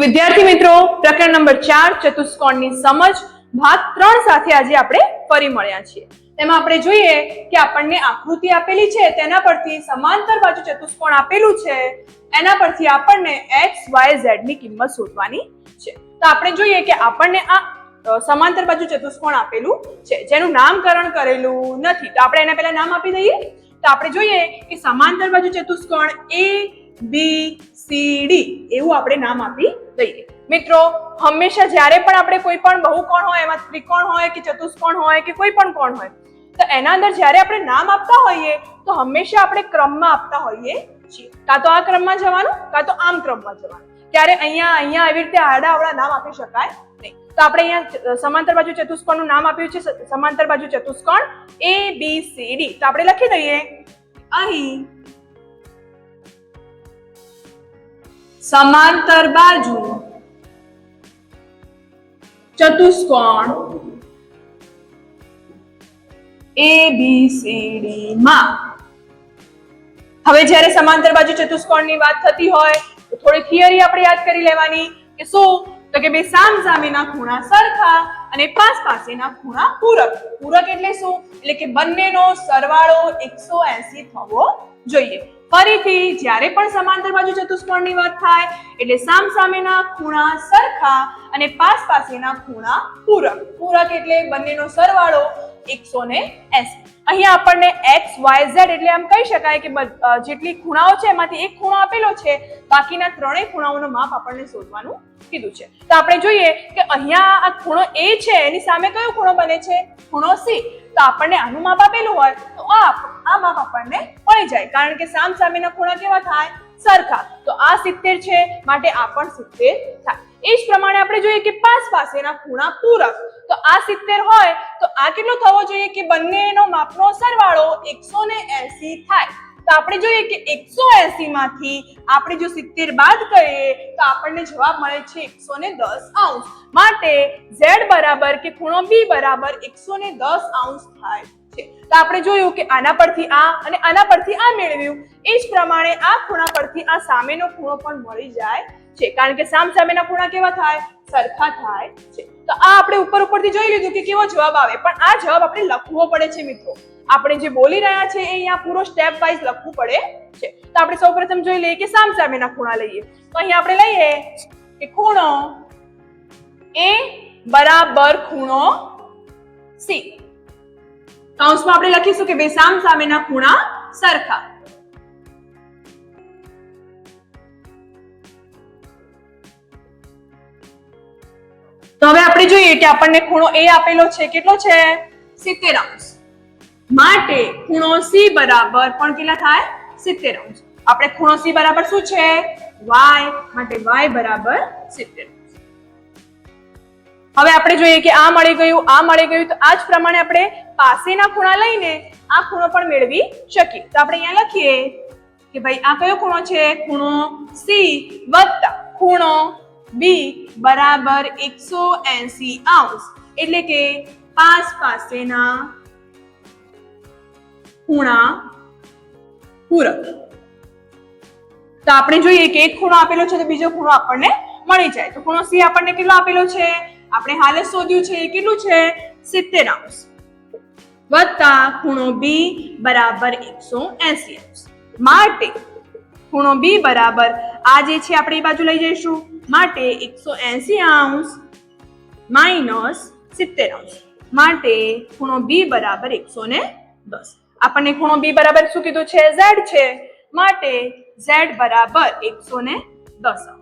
વિદ્યાર્થી મિત્રો, પ્રકરણ નંબર 4 ચતુષ્કોણની સમજ ભાગ 3 સાથે આજે આપણે ફરી મળ્યા છીએ। તેમાં આપણે જોઈએ કે આપણને આકૃતિ આપેલી છે, તેના પરથી સમાંતર બાજુ ચતુષ્કોણ આપેલું છે, એના પરથી આપણને x y z ની કિંમત શોધવાની છે। તો આપણે જોઈએ કે આપણને આ સમાંતર બાજુ ચતુષ્કોણ આપેલું છે, જેનું નામકરણ કરેલું નથી, તો આપણે એના પહેલા નામ આપી દઈએ। તો આપણે જોઈએ કે સમાંતર બાજુ ચતુષ્કોણ A B C D એવું આપણે નામ આપી દઈએ। મિત્રો, હંમેશા જ્યારે પણ આપણે કોઈ પણ બહુકોણ હોય, એમાં ત્રિકોણ હોય કે ચતુષ્કોણ હોય કે કોઈ પણ કોણ હોય, તો એના અંદર જ્યારે આપણે નામ આપતા હોઈએ તો હંમેશા આપણે ક્રમમાં આપતા હોઈએ છીએ। કાં તો આ ક્રમમાં જવાનું, કાં તો આમ ક્રમમાં જવાનું। ત્યારે અહીંયા આવી રીતે આડા અવળા નામ આપી શકાય નહીં। તો આપણે અહીંયા સમાંતર બાજુ ચતુષ્કોણનું નામ આપ્યું છે સમાંતર બાજુ ચતુષ્કોણ A B C D। તો આપણે લખી દઈએ અહીં સમાંતર બાજુ ચતુષ્કોણ A B C D માં હવે જ્યારે સમાંતર બાજુ ચતુષ્કોણની વાત થતી હોય તો થોડી થિયરી આપણે યાદ કરી લેવાની કે શું, તો કે બે સામસામેના ખૂણા સરખા અને પાસ પાસેના ખૂણા પૂરક। પૂરક એટલે શું? એટલે કે બંનેનો સરવાળો 180 થવો જોઈએ। ફરીથી જ્યારે પણ સમાંતર બાજુ ચતુષ્કોણની વાત થાય એટલે સામસામેના ખૂણા સરખા અને પાસ પાસેના ખૂણા પૂરક। પૂરક એટલે બંનેનો સરવાળો 180। અહીંયા આપણને x y z એટલે એમ કહી શકાય કે જેટલી ખૂણાઓ છે એમાંથી એક ખૂણો આપેલો છે, બાકીના ત્રણેય ખૂણાઓનું માપ આપણને શોધવાનું કીધું છે। તો આપણે જોઈએ કે અહીંયા આ ખૂણો A છે, એની સામે કયો ખૂણો બને છે? ખૂણો C। તો આપણને આનું માપ આપેલું હોય તો આ માપ આપણને મળી જાય, કારણ કે સામસામેના ખૂણા કેવા થાય? સરખા। તો આ 70 છે, માટે આ પણ 70 થાય। એ જ પ્રમાણે આપણે જોઈએ કે પાસ પાસેના ખૂણા પૂરક। તો આ 70 હોય તો આ કેટલો થવો જોઈએ કે બંનેનો માપનો સરવાળો 180 થાય। તો આપણે જોઈએ કે 180 માંથી આપણે જો 70 બાદ કરીએ તો આપણને જવાબ મળે છે 110°। માટે z બરાબર કે ખૂણો B બરાબર 110° થાય છે। તો આપણે જોયું કે આના પરથી આ અને આના પરથી આ મેળવ્યું, એ જ પ્રમાણે આ ખૂણા પરથી આ સામેનો ખૂણો પણ મળી જાય છે, કારણ કે સામસામેના ખૂણા કેવા થાય? સરખા થાય છે। તો આ આપણે ઉપરથી જોઈ લીધું કે કેવો જવાબ આવે, પણ આ જવાબ આપણે લખવો પડે છે મિત્રો। આપણે જે બોલી રહ્યા છે એ અહીંયા પૂરો સ્ટેપ વાઇઝ લખવું પડે છે। તો આપણે સૌપ્રથમ જોઈ લઈએ કે સામસામેના ખૂણા લઈએ। તો અહીંયા આપણે લઈએ કે ખૂણો A બરાબર ખૂણો C। કૌંસમાં આપણે લખીશું કે બે સામસામેના ખૂણા સરખા। તો હવે આપણે જોઈએ કે આપણને ખૂણો A આપેલો છે, કેટલો છે? 70°। માટે ખૂણો C બરાબર પણ કેટલા થાય? 70°। આપણે ખૂણો C બરાબર શું છે? y, માટે y બરાબર 70°। હવે આપણે જોઈએ કે આ મળી ગયું, આ મળી ગયું, તો આ જ પ્રમાણે આપણે પાસેના ખૂણા લઈને આ ખૂણો પણ મેળવી શકીએ। તો આપણે અહીંયા લખીએ કે ભાઈ આ કયો ખૂણો છે? ખૂણો C વત્તા ખૂણો B બરાબર 180°, એટલે કે પાસ પાસેના ખૂણા પૂરક। તો આપણે જોઈએ કે એક ખૂણો આપેલો છે તો બીજો ખૂણો આપણને મળી જાય। તો ખૂણો C આપણને કેટલો આપેલો છે? આપણે હાલ જ શોધ્યું છે, કેટલું છે? 70° વત્તા ખૂણો B બરાબર 180°। માટે ખૂણો B બરાબર આ જે છે આપણે એ બાજુ લઈ જઈશું, માટે 180° માઇનસ 70°। માટે ખૂણો B બરાબર 110। આપણને ખૂણો B બરાબર શું કીધું છે? Z છે, માટે Z બરાબર 110°।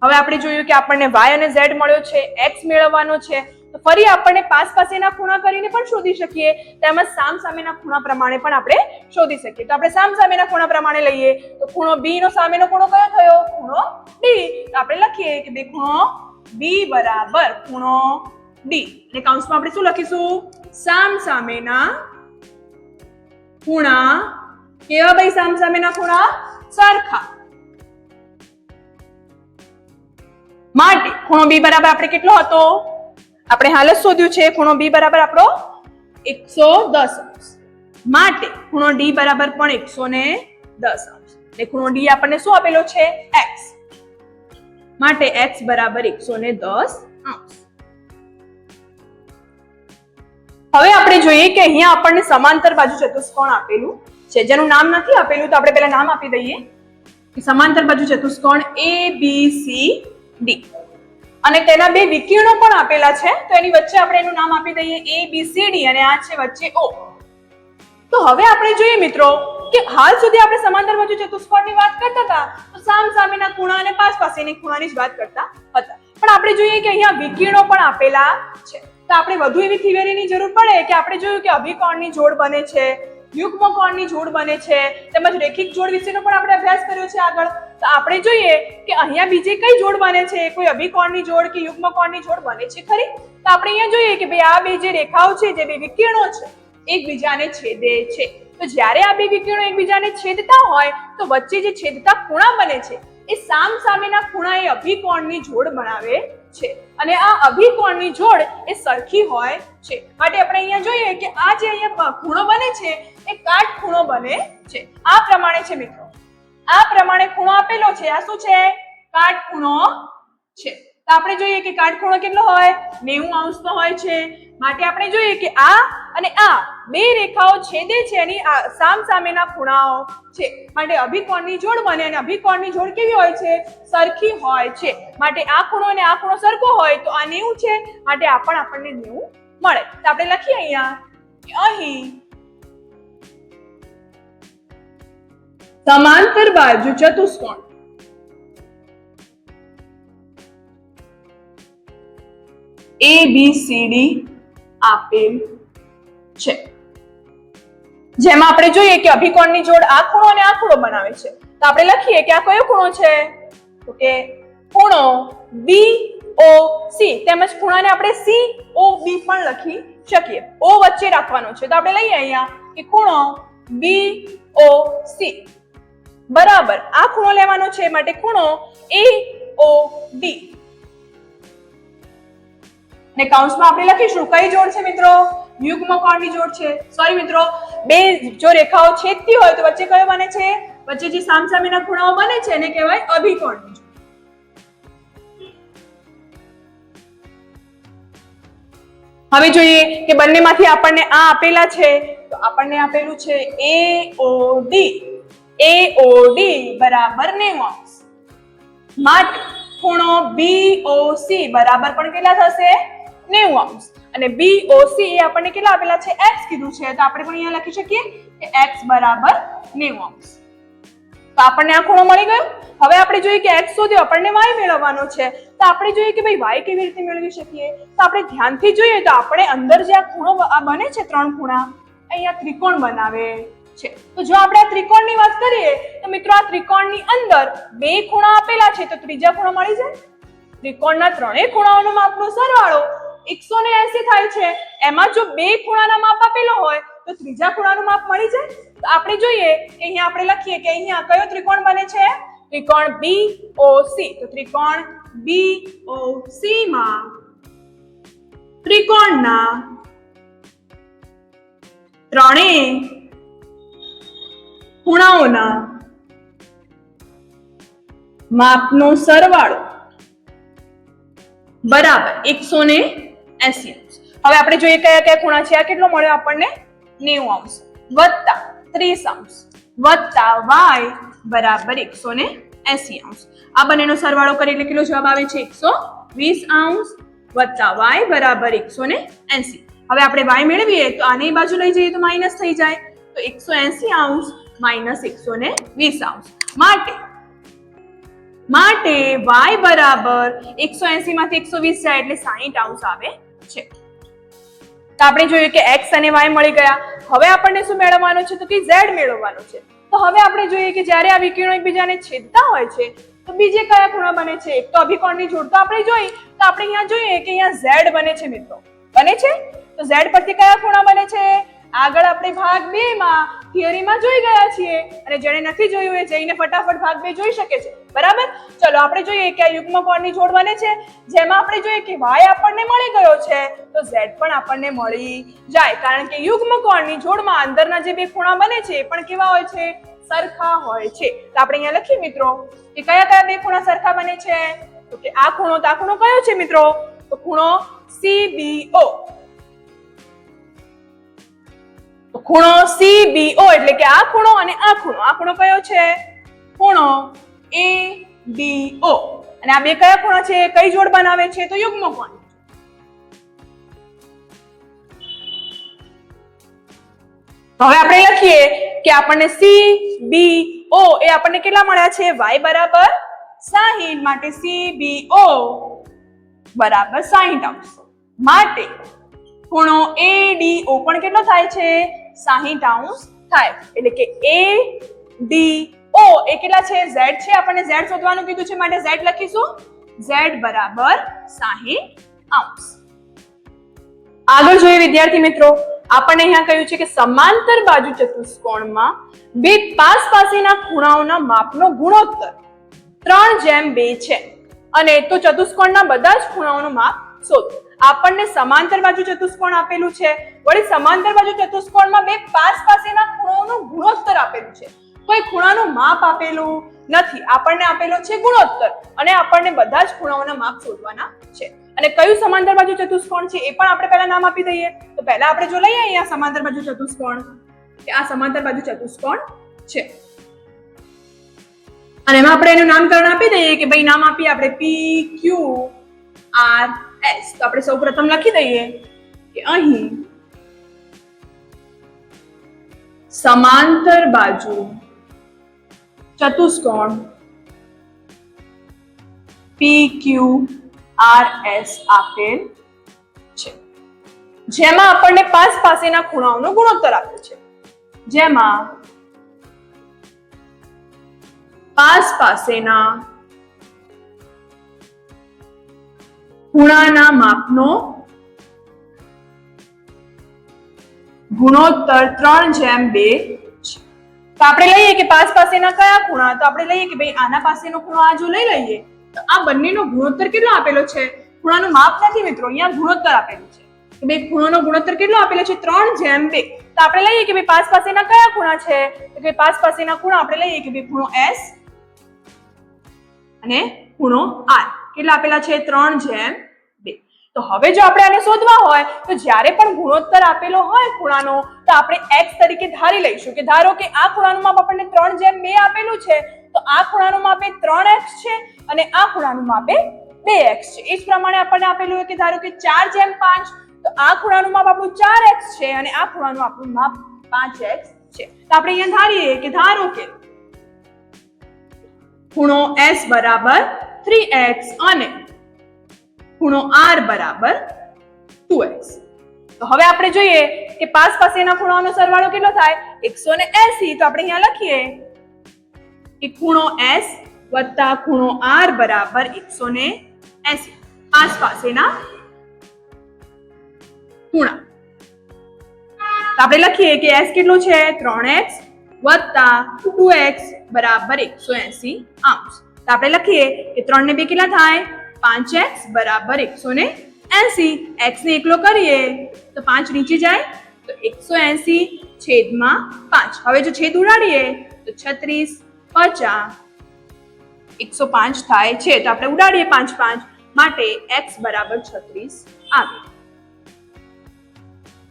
હવે આપણે જોયું કે આપણને y અને z મળ્યો છે, x મેળવવાનો છે, તો ફરી આપણને પાસ પાસેના ખૂણા કરીને પણ શોધી શકીએ, તેમજ સામસામેના ખૂણા પ્રમાણે પણ આપણે શોધી શકીએ। તો આપણે સામસામેના ખૂણા પ્રમાણે લઈએ તો ખૂણો B નો સામેનો ખૂણો કયો થયો? ખૂણો D। તો આપણે લખીએ કે બે ખૂણો B બરાબર ખૂણો D, અને કૌંસમાં આપણે શું લખીશું? સામસામેના ખૂણા કેવા ભાઈ? સામસામેના ખૂણા સરખા। માટે ખૂણો B બરાબર આપણે કેટલો હતો? આપણે હાલ જ શોધ્યું છે, ખૂણો B બરાબર આપણો 110°। માટે ખૂણો D બરાબર પણ 110°। એટલે ખૂણો D આપણને શું આપેલો છે? x। માટે x બરાબર 110 અંશ. હવે આપણે જોઈએ કે અહીંયા આપણને સમાંતર બાજુ ચતુષ્કોણ આપેલું છે, જેનું નામ નથી આપેલું તો આપણે પહેલા નામ આપી દઈએ કે સમાંતર બાજુ ચતુષ્કોણ ABCD અને તેના બે વિકર્ણો પણ આપેલા છે, તો એની વચ્ચે આપણે એનું નામ આપી દઈએ ABCD અને આ છે વચ્ચે O. તો હવે આપણે જોઈએ મિત્રો કે હાલ સુધી આપણે સમાંતર બાજુ ચતુષ્કોણની વાત કરતા હતા તો સામસામેના ખૂણા અને પાસ પાસેની ખૂણાની જ વાત કરતા હતા, પણ આપણે જોઈએ કે અહીંયા વિકર્ણો પણ આપેલા છે, તો આપણે વધુ એવી થિયરીની જરૂર પડે કે આપણે જોયું કે અભિકોણની જોડ બને છે, યુગ્મકોણની જોડ બને છે, તેમજ રેખિક જોડ વિશેનો પણ આપણે અભ્યાસ કર્યો છે આગળ. તો આપણે જોઈએ કે અહીંયા બીજી કઈ જોડ બને છે, કોઈ અભિકોણની જોડ કે યુગ્મકોણની જોડ બને છે ખરી? તો આપણે અહીંયા જોઈએ કે ભાઈ આ બે જે રેખાઓ છે, જે બે વિકર્ણો છે, એકબીજાને છેદે છે. તો જ્યારે આ બે વિકર્ણો એકબીજાને છેદતા હોય તો વચ્ચે જે છેદતા ખૂણા બને છે એ સામસામેના ખૂણા એ અભિકોણની જોડ બનાવે છે અને આ અભિકોણની જોડ એ સરખી હોય છે. માટે આપણે અહીંયા જોઈએ કે આ જે અહીંયા ખૂણો બને છે એ કાટખૂણો બને છે. આ પ્રમાણે છે મિત્રો, આ પ્રમાણે ખૂણો આપેલો છે, આ શું છે? કાટખૂણો છે. તો આપણે જોઈએ કે કાટખૂણો કેટલો હોય? 90 અંશનો હોય છે. માટે આપણે જોઈએ કે આ અને આ બે રેખાઓ છેદે છે અને સામસામેના ખૂણાઓ છે, માટે અભિકોણની જોડ બને અને અભિકોણની જોડ કેવી હોય છે? સરખી હોય છે. માટે આ ખૂણો અને આ ખૂણો સરખો હોય તો આ 90 છે, માટે આ પણ આપણને 90 મળે. તો આપણે લખીએ અહીંયા કે અહીં સમાંતર બાજુ ચતુષ્કોણ ABCD આપેલ છે, જેમાં આપણે જોઈએ કે અભિકોણની જોડ આ ખૂણો અને આ ખૂણો બનાવે છે. તો આપણે લખીએ કે આ કયો ખૂણો છે? તો કે ખૂણો BOC, તેમજ ખૂણાને આપણે COB પણ લખી શકીએ. O વચ્ચે રાખવાનો છે, તો આપણે લઈએ અહીંયા કે ખૂણો BOC બરાબર આ ખૂણો લેવાનો છે, માટે ખૂણો AOD ને કૌંસમાં આપણે લખીશું કઈ જોડ છે મિત્રો? યુગ્મકોણની જોડ છે. સોરી મિત્રો, બે જો રેખાઓ છેદતી હોય તો વચ્ચે કયો બને છે? વચ્ચે જે સામસામેના ખૂણાઓ બને છે એને કહેવાય અભિકોણની જોડ. હવે જોઈએ કે બંનેમાંથી આપણને આ આપેલા છે, તો આપણને આપેલું છે AOD. AOD બરાબર 90 અંશ. માટે ખૂણો BOC બરાબર પણ કેટલા થશે? 90 અંશ. અને BOC એ આપણને કેટલા આપેલા છે? x કીધું છે, તો આપણે પણ અહીંયા લખી શકીએ કે x બરાબર 90 અંશ. તો આપણને આ ખૂણો મળી ગયો. હવે આપણે જોઈએ કે x શોધ્યો, આપણને y મેળવવાનો છે, તો આપણે જોઈએ કે ભાઈ y કેવી રીતે મેળવી શકીએ? તો આપણે ધ્યાનથી જોઈએ તો આપણે અંદર જે આ ખૂણો બને છે, ત્રણ ખૂણા, અહીંયા ત્રિકોણ બનાવે છે. તો જો આપણે આ ત્રિકોણની વાત કરીએ તો મિત્રો આ ત્રિકોણની અંદર બે ખૂણા આપેલા છે, તો ત્રીજા ખૂણો મળી જાય. ત્રિકોણના ત્રણેય ખૂણાઓનો માપનો સરવાળો 180 થાય છે. એમાં જો બે ખૂણાના માપ આપેલો હોય તો ત્રીજા ખૂણાનું માપ મળી જાય. તો આપણે જોઈએ કે અહીંયા આપણે લખીએ કે અહીંયા કયો ત્રિકોણ બને છે? ત્રિકોણ BOC. તો ત્રિકોણ BOC માં ત્રિકોણના ત્રણેય ખૂણાઓના માપનો સરવાળો બરાબર 180 અંશ. હવે આપણે જોઈએ કયા કયા ખૂણા છે. આ કેટલો મળ્યો આપણને? 90 અંશ વત્તા 30 અંશ વત્તા y બરાબર 180 અંશ. આ બંનેનો સરવાળો કરી એટલે કેટલો જવાબ આવે છે? 120 અંશ વત્તા y બરાબર 180. હવે આપણે y મેળવીએ તો આની બાજુ લઈ જઈએ તો માઇનસ થઈ જાય, તો 180 અંશ માઇનસ 120 અંશ. માટે y બરાબર 180 માંથી 120 જાય એટલે 60 અંશ આવે છે. તો આપણે જોયું કે x અને y મળી ગયા. હવે આપણને શું મેળવવાનું છે? તો કે z મેળવવાનું છે. તો હવે આપણે જોઈએ કે જ્યારે આ વિકર્ણો એકબીજાને છેદતા હોય છે તો બીજે કયા ખૂણા બને છે? એક તો અભિકોણની જોડ તો આપણે જોઈ, તો આપણે અહીંયા જોઈએ કે અહીંયા z બને છે મિત્રો. બને છે? તો z પરથી કયા ખૂણા બને છે? આગળ આપણે ભાગ 2 માં થિયરીમાં જોઈ ગયા છીએ, અને જેણે નથી જોયું એ જઈને ફટાફટ ભાગ 2 જોઈ શકે છે. બરાબર? ચલો આપણે જોઈએ કે આ યુગ્મકોણની જોડ બને છે, જેમાં આપણે જોઈએ કે y આપણને મળી ગયો છે તો z પણ આપણને મળી જાય, કારણ કે યુગ્મકોણની જોડમાં અંદરના જે બે ખૂણા બને છે એ પણ કેવા હોય છે? સરખા હોય છે. તો આપણે અહીંયા લખીએ મિત્રો કે કયા કયા બે ખૂણા સરખા બને છે? તો કે આ ખૂણો તો આ ખૂણો કયો છે મિત્રો? તો ખૂણો CBO. તો ખૂણો CBO એટલે કે આ ખૂણો અને આ ખૂણો કયો છે? ખૂણો ABO. અને આ બે કયા ખૂણા છે? કઈ જોડ બનાવે છે? તો યુગ્મ કોણ. હવે આપણે લખીએ કે આપણને CBO એ આપણને કેટલા મળ્યા છે? y બરાબર 60 માટે CBO બરાબર 60°. માટે ખૂણો ADO પણ કેટલો થાય છે? 60° થાય. એટલે કે ADO એ કેટલા છે? z છે. આપણને z શોધવાનું કીધું છે માટે z લખીશું. z બરાબર 60°. આગળ જોઈએ વિદ્યાર્થી મિત્રો, આપણને અહીંયા કહ્યું છે કે સમાંતર બાજુ ચતુષ્કોણમાં બે પાસ પાસેના ખૂણાઓના માપનો ગુણોત્તર 3:2 છે અને તો ચતુષ્કોણના બધા જ ખૂણાઓનું માપ શોધો. આપણને સમાંતર બાજુ ચતુષ્કોણ આપેલું છે, વળી સમાંતર બાજુ ચતુષ્કોણમાં બે પાસ પાસેના ખૂણાઓનો ગુણોત્તર આપેલું છે. કોઈ ખૂણાનું માપ આપેલું નથી, આપણને આપેલો છે ગુણોત્તર અને આપણને બધા જ ખૂણાઓના માપ શોધવાના છે. અને કયું સમાંતર બાજુ ચતુષ્કોણ છે એ પણ આપણે પહેલા નામ આપી દઈએ. તો પહેલા આપણે જો લઈએ અહીંયા સમાંતર બાજુ ચતુષ્કોણ, કે આ સમાંતર બાજુ ચતુષ્કોણ છે અને એમાં આપણે એનું નામકરણ આપી દઈએ કે ભાઈ નામ આપીએ આપણે PQRS. તો આપણે સૌપ્રથમ લખી દઈએ કે અહીં સમાંતર બાજુ ચતુષ્કોણ PQRS આપેલ છે, જેમાં આપણને પાસ પાસેના ખૂણાઓનો ગુણોત્તર આપ્યો છે. જેમાં પાસ પાસેના ખૂણાના માપનો ગુણોત્તર 3:2 છે. તો આપણે લઈએ કે પાસ પાસેના કયા ખૂણા? તો આપણે લઈએ કે ભાઈ આના પાસેનો ખૂણો આ જો લઈ લઈએ તો આ બંનેનો ગુણોત્તર કેટલો આપેલો છે? ખૂણાનું માપ નથી મિત્રો, અહીંયા ગુણોત્તર આપેલું છે કે ભાઈ ખૂણાનો ગુણોત્તર કેટલો આપેલો છે? 3:2. તો આપણે લઈએ કે ભાઈ પાસ પાસેના કયા ખૂણા છે? તો કે પાસ પાસેના ખૂણા આપણે લઈએ કે ભાઈ ખૂણો S અને ખૂણો R. કેટલા આપેલા છે? 3:2. તો હવે જો આપણે આને શોધવા હોય તો જ્યારે પણ ગુણોત્તર આપેલો હોય ખૂણાનો તો આપણે x તરીકે ધારી લઈશું કે ધારો કે આ ખૂણાનું માપ આપણને 3:2 આપેલું છે તો આ ખૂણાનું માપ 3x છે અને આ ખૂણાનું માપ 2x છે. એ જ પ્રમાણે આપણને આપેલું હોય કે ધારો કે 4:5 તો આ ખૂણાનું માપ આપણું 4x છે અને આ ખૂણાનું આપણું માપ 5x છે. તો આપણે અહીંયા ધારીએ કે ધારો કે ખૂણો S બરાબર 3x અને ખૂણો R બરાબર 2x. તો હવે આપણે જોઈએ કે પાસ પાસેના ખૂણાઓનો સરવાળો કેટલો થાય? 180. તો આપણે અહીંયા લખીએ કે ખૂણો S વત્તા ખૂણો R બરાબર 180. પાસ પાસેના ખૂણા. તો આપણે લખીએ કે S કેટલો છે? 3x વત્તા 2x બરાબર 180 અંશ. તો આપણે લખીએ કે 3 ને 2 કેટલા થાય? 5x બરાબર 180. x ને એકલો કરીએ તો 5 નીચે જાય તો 180/5. હવે જો છેદ ઉડાડીએ તો 36 50 105 થાય છે. તો આપણે ઉડાડીએ 5 5 માટે x બરાબર 36 આવે.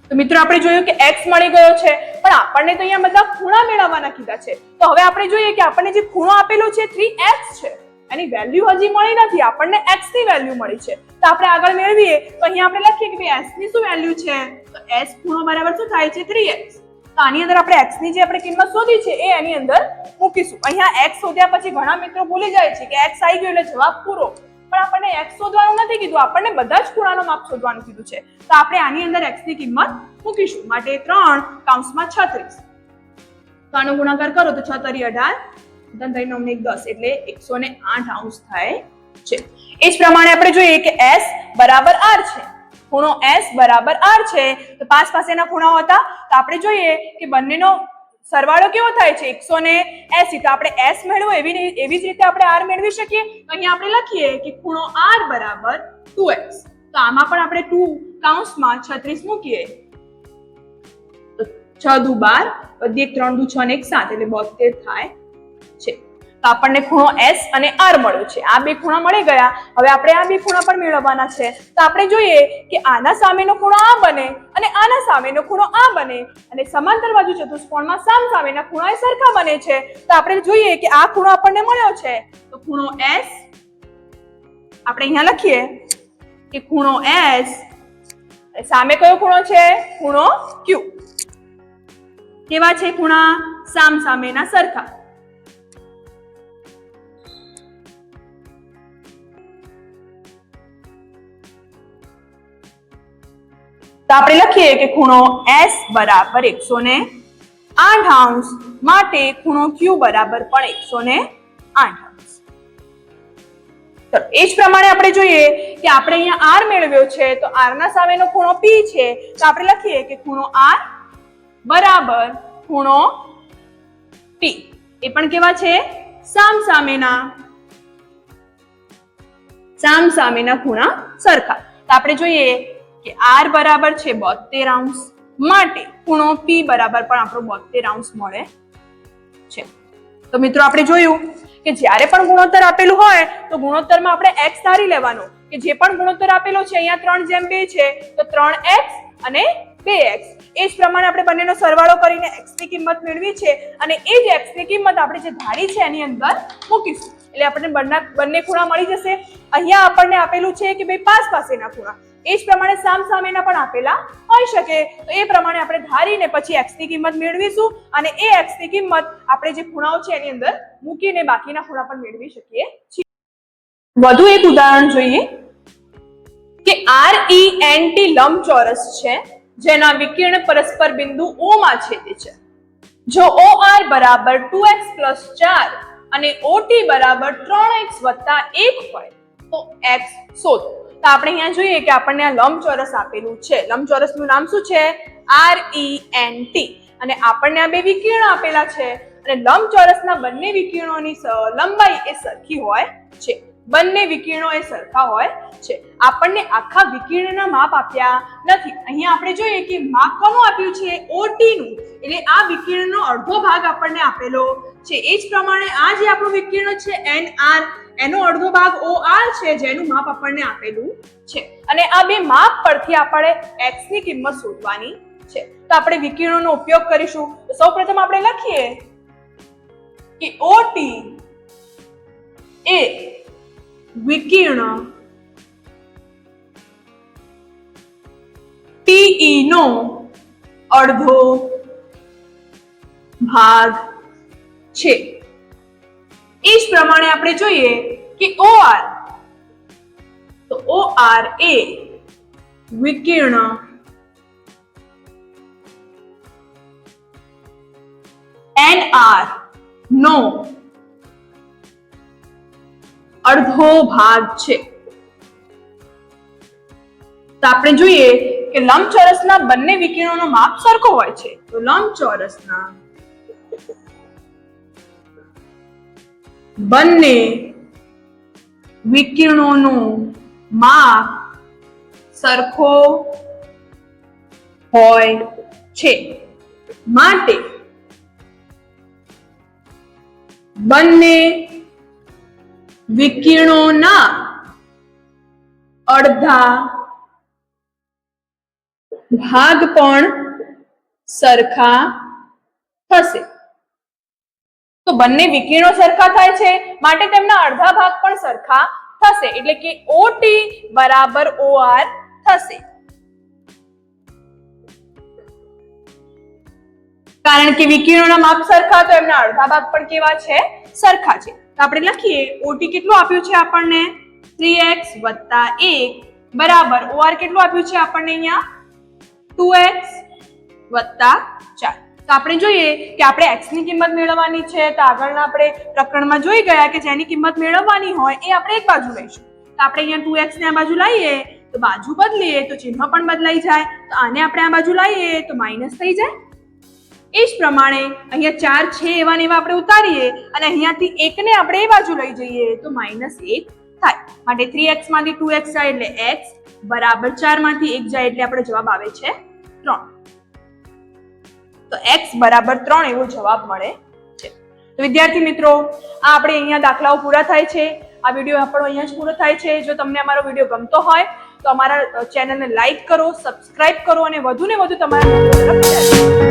તો મિત્રો આપણે જોયું કે x મળી ગયો છે, પણ આપણને તો અહીંયા બધા ખૂણા મેળવવાના કીધા છે. તો હવે આપણે જોઈએ કે આપણને જે ખૂણો આપેલો છે 3x છે એની વેલ્યુ હજી મળી નથી, આપણને x ની વેલ્યુ મળી છે. તો આપણે આગળ મેળવીએ તો અહીંયા આપણે લખીએ કે ભાઈ s ની શું વેલ્યુ છે? તો s ખૂણો બરાબર શું થાય છે? 3x. તો આની અંદર આપણે x ની જે આપણે કિંમત શોધી છે એ એની અંદર મૂકીશું. અહીંયા x શોધ્યા પછી ઘણા મિત્રો ભૂલી જાય છે કે x આવી ગયો એટલે જવાબ પૂરો, પણ આપણને x શોધવાનું નથી કીધું, આપણને બધા જ ખૂણાનો માપ શોધવાનું કીધું છે. તો આપણે આની અંદર x ની કિંમત મૂકીશું. માટે 3/36. તો આનો ગુણાકાર કરો તો 6 તરી 18 10 10 એટલે 108 અંશ થાય છે. એ જ પ્રમાણે આપણે જોઈએ કે s બરાબર r છે, ખૂણો s બરાબર r છે. તો પાસ પાસેના ખૂણાઓ હતા તો આપણે જોઈએ કે બંનેનો સરવાળો કેવો થાય છે? 180. તો આપણે s મેળવો એવી જ રીતે આપણે r મેળવી શકીએ. તો અહીંયા આપણે લખીએ કે ખૂણો r બરાબર 2x. તો આમાં પણ આપણે 2/36 મૂકીએ તો 6 દુ 12 વધી 1 3 દુ 6 ને 1 7 એટલે 72 થાય છે. તો આપણને ખૂણો S અને R મળ્યો છે. આ બે ખૂણા મળી ગયા. હવે આપણે આ બે ખૂણા પણ મેળવવાના છે. તો આપણે જોઈએ કે આના સામેનો ખૂણો આ બને અને આના સામેનો ખૂણો આ બને અને સમાંતર બાજુ ચતુષ્કોણમાં સામસામેના ખૂણા સરખા બને છે. તો આપણે જોઈએ કે આ ખૂણો આપણને મળ્યો છે. તો ખૂણો S આપણે અહીંયા લખીએ કે ખૂણો S સામે કયો ખૂણો છે? ખૂણો Q. કેવા છે ખૂણા? સામસામેના સરખા. તો આપણે લખીએ કે ખૂણો S બરાબર 108 માટે ખૂણો Q બરાબર પણ 108. તો એ જ પ્રમાણે આપણે જોઈએ કે આપણે અહીંયા R મેળવ્યો છે તો R ના સામેનો ખૂણો P છે. તો આપણે લખીએ કે ખૂણો R બરાબર ખૂણો P. એ પણ કેવા છે? સામસામેના ખૂણા સરખા. તો આપણે જોઈએ કે R બરાબર છે 72 માટે ખૂણો P બરાબર પણ આપણો 72 મળે છે. તો મિત્રો આપણે જોયું કે જ્યારે પણ ગુણોત્તર આપેલું હોય તો ગુણોત્તરમાં આપણે x ધારી લેવાનો કે જે પણ ગુણોત્તર આપેલો છે અહીંયા 3:2 છે તો 3x અને 2x. એ જ પ્રમાણે આપણે બંનેનો સરવાળો કરીને x ની કિંમત મેળવી છે અને એ જ x ની કિંમત આપણે જે ધારી છે એની અંદર મૂકીશું એટલે આપણને બંને ખૂણા મળી જશે. અહીંયા આપણને આપેલું છે કે ભાઈ પાસેના ખૂણા. એ જ પ્રમાણે સામસામેના પણ આપેલા હોઈ શકે. તો એ પ્રમાણે આપણે ધારીને પછી x ની કિંમત મેળવીશું અને એ x ની કિંમત આપણે જે ખૂણાઓ છે એની અંદર મૂકીને બાકીના ખૂણા પણ મેળવી શકીએ છીએ. વધુ એક ઉદાહરણ જોઈએ કે RENT લંબચોરસ છે જેના વિકર્ણ પરસ્પર બિંદુ O માં છેદે છે. જો OR બરાબર 2x + 4 અને OT બરાબર 3x + 1 હોય તો x શોધો. તો આપણે અહીંયા જોઈએ કે આપણને આ લંબચોરસ આપેલું છે. લંબચોરસનું નામ શું છે? RENT. અને આપણને આ બે વિકર્ણ આપેલા છે અને લંબચોરસના બંને વિકર્ણોની લંબાઈ એ સરખી હોય છે. બંને વિકર્ણો એ સરખા હોય છે. આપણને આખા વિકર્ણના માપ આપ્યા નથી. અહીંયા આપણે જોઈએ કે માપ કોનું આપ્યું છે? OT નું. એટલે આ વિકર્ણનો અડધો ભાગ આપણને આપેલો છે. એ જ પ્રમાણે આ જે આપણું વિકર્ણ છે NR એનો અડધો ભાગ OR છે જેનું માપ આપણને આપેલું છે અને આ બે માપ પરથી આપણે x ની કિંમત શોધવાની છે. તો આપણે વિકર્ણોનો ઉપયોગ કરીશું. તો સૌપ્રથમ આપણે લખીએ કે OT એ વિકર્ણ TE નો અડધો ભાગ છે. એ જ પ્રમાણે આપણે જોઈએ કે OR તો OR એ વિકર્ણ NR નો અડધો ભાગ છે. તો આપણે જોઈએ કે લંબચોરસના બંને વિકર્ણોનો માપ સરખો હોય છે. તો લંબચોરસના બંને વિકર્ણોનો માપ સરખો હોય છે માટે બંને વિકર્ણોના અડધા ભાગ પણ સરખા થશે. તો બંને વિકર્ણો સરખા થાય છે માટે તેમના અડધા ભાગ પણ સરખા થશે એટલે કે OT બરાબર OR થશે. કારણ કે વિકર્ણોના માપ સરખા તો એમના અડધા ભાગ પણ કેવા છે? સરખા છે. તો આપણે લખીએ OT કેટલું આપ્યું છે આપણને? 3x + 1 બરાબર OR કેટલું આપ્યું છે આપણને અહીંયા? 2x + 4. તો આપણે જોઈએ કે આપણે x ની કિંમત મેળવવાની છે. તો આગળના આપણે પ્રકરણમાં જોઈ ગયા કે જેની કિંમત મેળવવાની હોય એ આપણે એક બાજુ લઈશું. તો આપણે અહીંયા 2x ને આ બાજુ લાવીએ તો બાજુ બદલીએ તો ચિહ્ન પણ બદલાઈ જાય. તો આને આપણે આ બાજુ લાવીએ તો માઈનસ થઈ જાય. એ જ પ્રમાણે અહીંયા 4 છે એવા ને એવા આપણે ઉતારીએ અને અહીંયાથી 1 ને આપણે એ બાજુ લઈ જઈએ તો -1 થાય. માટે 3x માંથી 2x જાય એટલે x બરાબર 4 માંથી 1 જાય એટલે આપણો જવાબ આવે છે 3. તો x બરાબર 3 એવો જવાબ મળે છે. તો તો વિદ્યાર્થી મિત્રો, આ આપણે અહીંયા દાખલાઓ પૂરા થાય છે. આ વિડીયો આપણો અહીંયા જ પૂરો થાય છે. જો તમને અમારો વિડીયો ગમતો હોય તો અમારા ચેનલને લાઈક કરો, સબસ્ક્રાઇબ કરો અને વધુને વધુ તમારા મિત્રો તરફ શેર કરો.